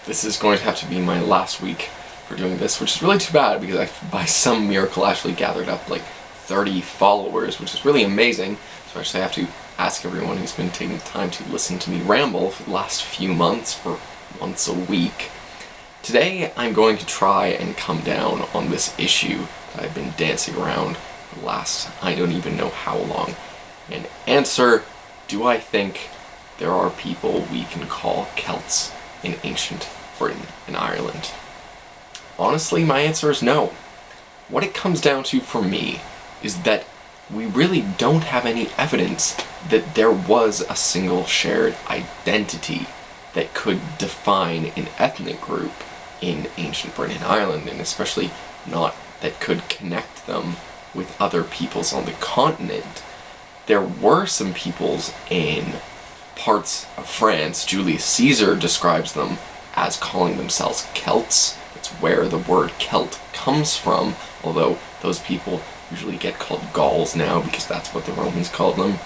This is going to have to be my last week for doing this, which is really too bad because I, by some miracle, actually gathered up like 30 followers, which is really amazing. So actually I have to ask everyone who's been taking the time to listen to me ramble for the last few months for once a week. Today I'm going to try and come down on this issue that I've been dancing around for the last I don't even know how long, and answer, do I think there are people we can call Celts in ancient Britain and Ireland? Honestly, my answer is no. What it comes down to for me is that we really don't have any evidence that there was a single shared identity that could define an ethnic group in ancient Britain and Ireland, and especially not that could connect them with other peoples on the continent. There were some peoples in parts of France. Julius Caesar describes them as calling themselves Celts. That's where the word Celt comes from, although those people usually get called Gauls now because that's what the Romans called them.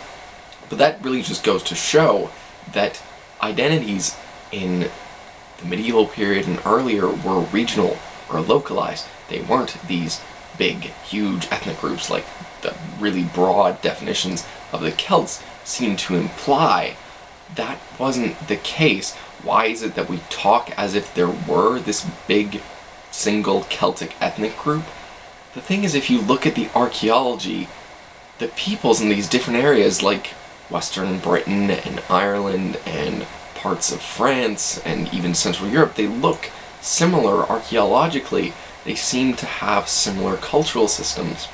But that really just goes to show that identities in the medieval period and earlier were regional or localized. They weren't these big, huge ethnic groups like the really broad definitions of the Celts seem to imply. That wasn't the case. Why is it that we talk as if there were this big, single Celtic ethnic group? The thing is, if you look at the archaeology, the peoples in these different areas like Western Britain and Ireland and parts of France and even Central Europe, they look similar archaeologically. They seem to have similar cultural systems.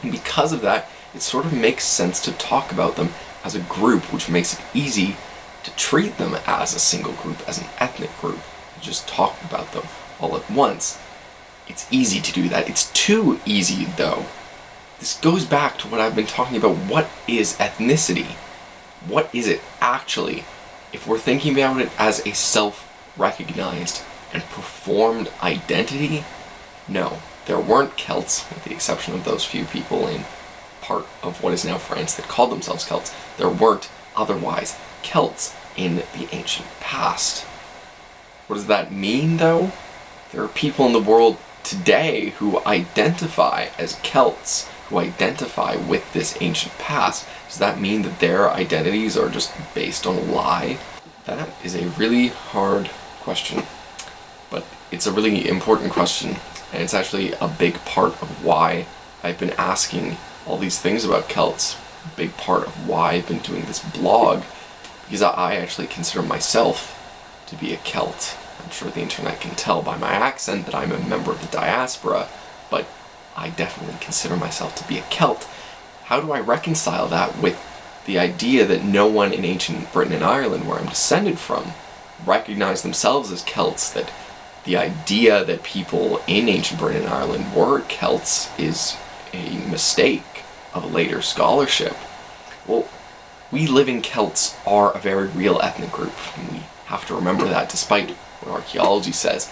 And because of that, it sort of makes sense to talk about them as a group, which makes it easy to treat them as a single group, as an ethnic group, and just talk about them all at once. It's easy to do that. It's too easy, though. This goes back to what I've been talking about. What is ethnicity? What is it actually? If we're thinking about it as a self-recognized and performed identity, no, there weren't Celts, with the exception of those few people in part of what is now France that called themselves Celts. There weren't otherwise Celts in the ancient past. What does that mean, though? There are people in the world today who identify as Celts, who identify with this ancient past. Does that mean that their identities are just based on a lie? That is a really hard question, but it's a really important question, and it's actually a big part of why I've been asking all these things about Celts, a big part of why I've been doing this blog, because I actually consider myself to be a Celt. I'm sure the internet can tell by my accent that I'm a member of the diaspora, but I definitely consider myself to be a Celt. How do I reconcile that with the idea that no one in ancient Britain and Ireland, where I'm descended from, recognized themselves as Celts, that the idea that people in ancient Britain and Ireland were Celts is a mistake of later scholarship? Well, we living Celts are a very real ethnic group, and we have to remember that despite what archaeology says.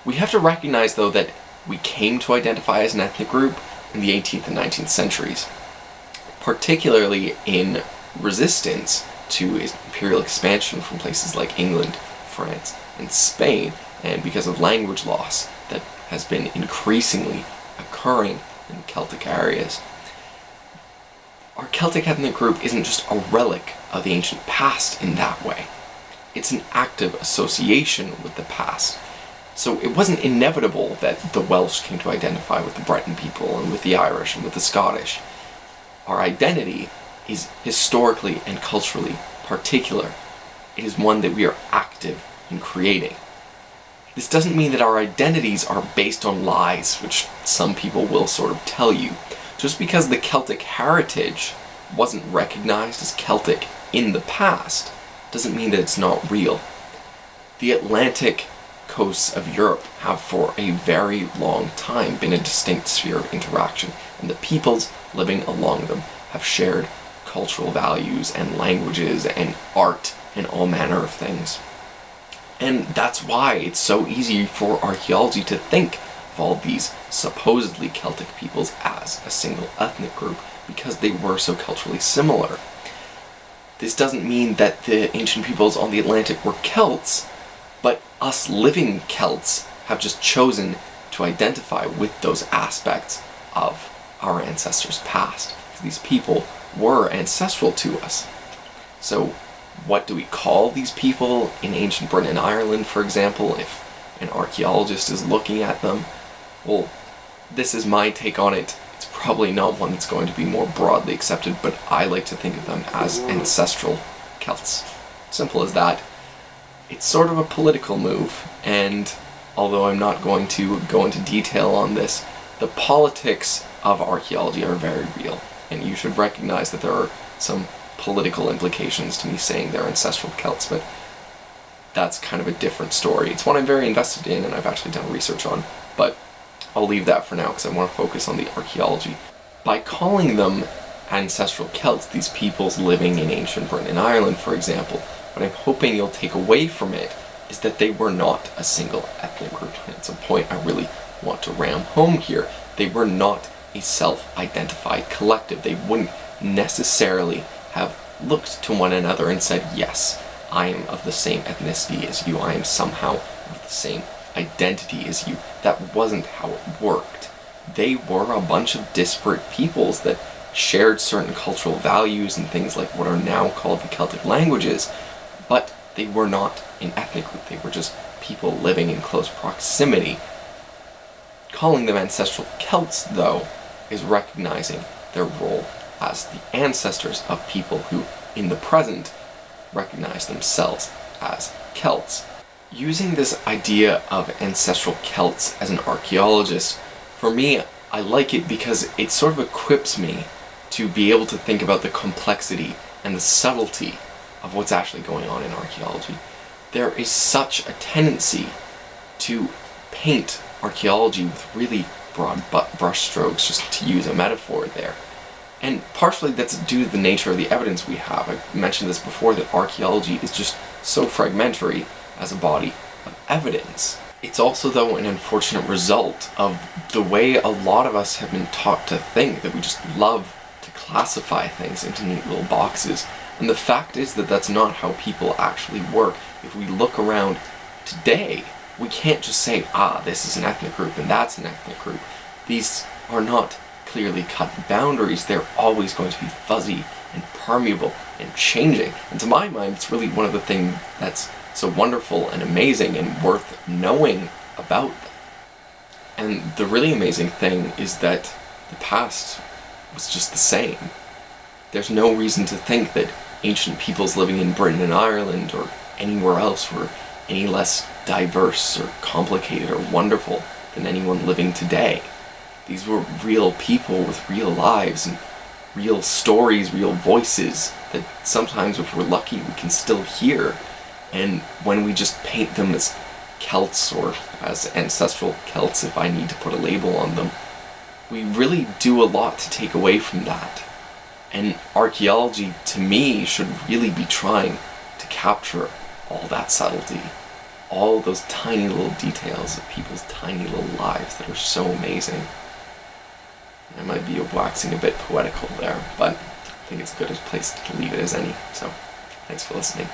We have to recognize, though, that we came to identify as an ethnic group in the 18th and 19th centuries, particularly in resistance to imperial expansion from places like England, France, and Spain, and because of language loss that has been increasingly occurring in Celtic areas. Our Celtic ethnic group isn't just a relic of the ancient past in that way. It's an active association with the past. So it wasn't inevitable that the Welsh came to identify with the Breton people and with the Irish and with the Scottish. Our identity is historically and culturally particular. It is one that we are active in creating. This doesn't mean that our identities are based on lies, which some people will sort of tell you. Just because the Celtic heritage wasn't recognized as Celtic in the past doesn't mean that it's not real. The Atlantic coasts of Europe have for a very long time been a distinct sphere of interaction, and the peoples living along them have shared cultural values and languages and art and all manner of things. And that's why it's so easy for archaeology to think of all these supposedly Celtic peoples as a single ethnic group, because they were so culturally similar. This doesn't mean that the ancient peoples on the Atlantic were Celts, But us living Celts have just chosen to identify with those aspects of our ancestors' past. These people were ancestral to us. So what do we call these people in ancient Britain and Ireland, for example, if an archaeologist is looking at them? Well, this is my take on it. It's probably not one that's going to be more broadly accepted, but I like to think of them as ancestral Celts. Simple as that. It's sort of a political move, and although I'm not going to go into detail on this, the politics of archaeology are very real, and you should recognize that there are some political implications to me saying they're ancestral Celts, but that's kind of a different story. It's one I'm very invested in and I've actually done research on, but I'll leave that for now because I want to focus on the archaeology. By calling them ancestral Celts, these peoples living in ancient Britain and Ireland, for example, what I'm hoping you'll take away from it is that they were not a single ethnic group. It's a point I really want to ram home here. They were not a self-identified collective. They wouldn't necessarily have looked to one another and said, yes, I am of the same ethnicity as you, I am somehow of the same identity as you. That wasn't how it worked. They were a bunch of disparate peoples that shared certain cultural values and things like what are now called the Celtic languages, but they were not an ethnic group. They were just people living in close proximity. Calling them ancestral Celts, though, is recognizing their role as the ancestors of people who, in the present, recognize themselves as Celts. Using this idea of ancestral Celts as an archaeologist, for me, I like it because it sort of equips me to be able to think about the complexity and the subtlety of what's actually going on in archaeology. There is such a tendency to paint archaeology with really broad brushstrokes, just to use a metaphor there. And partially that's due to the nature of the evidence we have. I mentioned this before, that archaeology is just so fragmentary as a body of evidence. It's also, though, an unfortunate result of the way a lot of us have been taught to think, that we just love to classify things into neat little boxes. And the fact is that that's not how people actually work. If we look around today, we can't just say, this is an ethnic group and that's an ethnic group. These are not clearly cut boundaries. They're always going to be fuzzy and permeable and changing. And to my mind, it's really one of the things that's so wonderful and amazing and worth knowing about them. And the really amazing thing is that the past was just the same. There's no reason to think that ancient peoples living in Britain and Ireland or anywhere else were any less diverse or complicated or wonderful than anyone living today. These were real people with real lives and real stories, real voices that sometimes, if we're lucky, we can still hear. And when we just paint them as Celts or as ancestral Celts, if I need to put a label on them, we really do a lot to take away from that. And archaeology, to me, should really be trying to capture all that subtlety, all those tiny little details of people's tiny little lives that are so amazing. I might be waxing a bit poetical there, but I think it's a good place to leave it as any. So, thanks for listening.